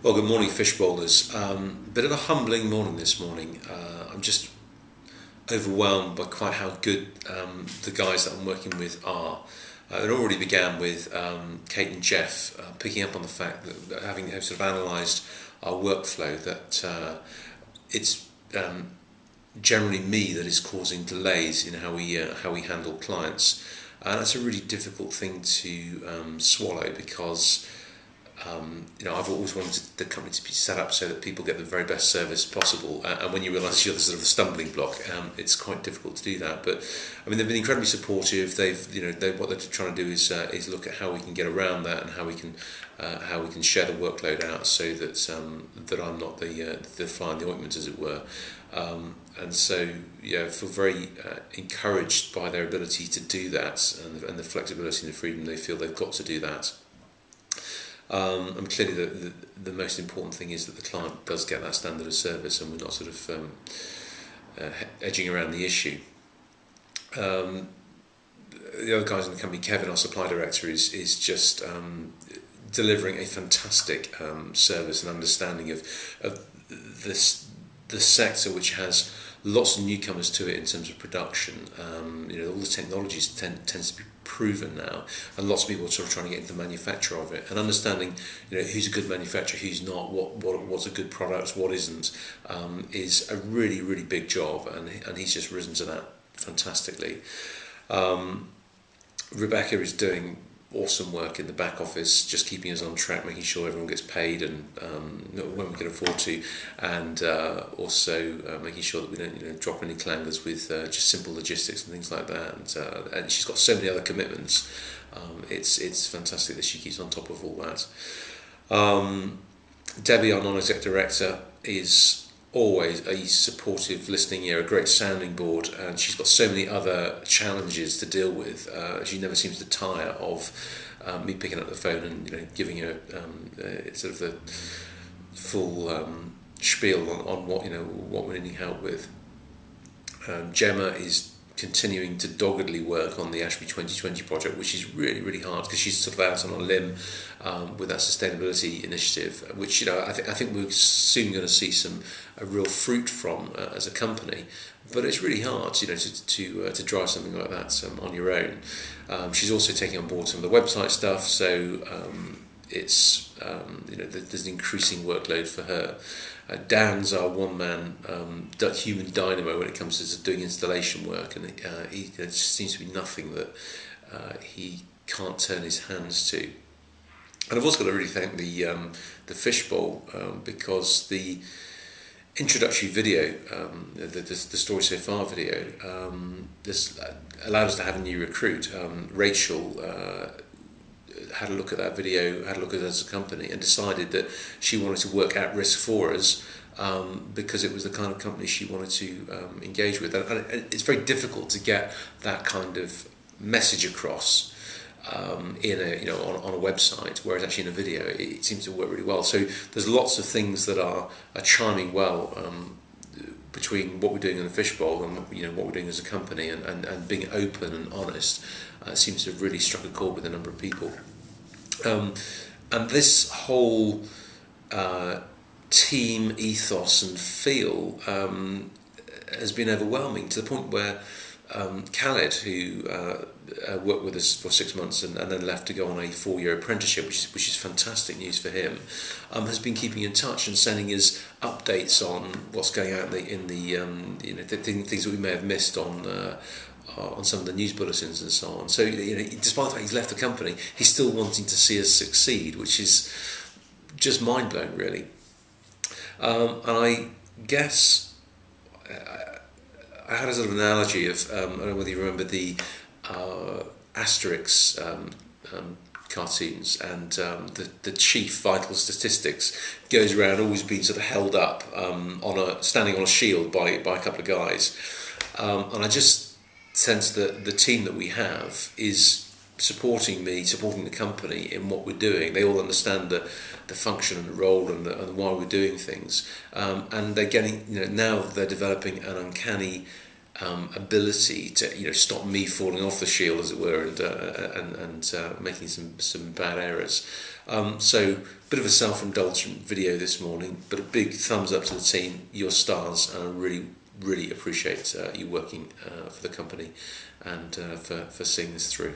Well, good morning, fish bowlers. Bit of a humbling morning this morning. I'm just overwhelmed by quite how good the guys that I'm working with are. It already began with Kate and Jeff picking up on the fact that having sort of analysed our workflow, that it's generally me that is causing delays in how we handle clients, and that's a really difficult thing to swallow because. I've always wanted the company to be set up so that people get the very best service possible. And when you realise you're the sort of a stumbling block, it's quite difficult to do that. But I mean, they've been incredibly supportive. What they're trying to do is look at how we can get around that and how we can share the workload out so that I'm not the fly in the ointment, as it were. And so, I feel very encouraged by their ability to do that and the flexibility and the freedom they feel they've got to do that. And clearly the most important thing is that the client does get that standard of service and we're not sort of edging around the issue. The other guys in the company, Kevin, our supply director, is just delivering a fantastic service and understanding of the sector, which has lots of newcomers to it in terms of production. All the technologies tends to be proven now, and lots of people are sort of trying to get into the manufacture of it and understanding, who's a good manufacturer, who's not, what's a good product, what isn't, is a really, really big job, and he's just risen to that fantastically. Rebecca is doing awesome work in the back office, just keeping us on track, making sure everyone gets paid and when we can afford to, and also making sure that we don't drop any clangers with just simple logistics and things like that. And she's got so many other commitments. It's fantastic that she keeps on top of all that. Debbie, our non-exec director, is always a supportive listening ear, a great sounding board, and she's got so many other challenges to deal with. She never seems to tire of me picking up the phone and giving her sort of the full spiel on what we're needing help with. Gemma is continuing to doggedly work on the Ashby 2020 project, which is really, really hard because she's sort of out on a limb with that sustainability initiative, which I think we're soon going to see a real fruit from as a company. But it's really hard, to drive something like that on your own. She's also taking on board some of the website stuff, so it's there's an increasing workload for her. Dan's our one-man human dynamo when it comes to doing installation work, and there just seems to be nothing that he can't turn his hands to. And I've also got to really thank the Fishbowl because the introductory video, the story so far video, this allowed us to have a new recruit. Rachel had a look at that video, had a look at us as a company, and decided that she wanted to work at risk for us because it was the kind of company she wanted to engage with. And it's very difficult to get that kind of message across on a website, whereas actually in a video it seems to work really well. So there's lots of things that are chiming well between what we're doing in the Fishbowl and what we're doing as a company, and being open and honest seems to have really struck a chord with a number of people. And this whole team ethos and feel has been overwhelming to the point where Khaled, who worked with us for 6 months and then left to go on a 4-year apprenticeship, which is fantastic news for him, has been keeping in touch and sending us updates on what's going out in the things that we may have missed on some of the news bulletins and so on. So despite the fact he's left the company, he's still wanting to see us succeed, which is just mind blowing, really. And I guess I had a sort of analogy of I don't know whether you remember the Asterix cartoons, and the chief vital statistics goes around always being sort of held up standing on a shield by a couple of guys, and I just sense that the team that we have is supporting the company in what we're doing. They all understand the function and the role and why we're doing things, and they're getting now they're developing an uncanny ability to stop me falling off the shield, as it were, and making some bad errors. So bit of a self-indulgent video this morning, but a big thumbs up to the team. You're stars, and I really appreciate you working for the company and for seeing this through.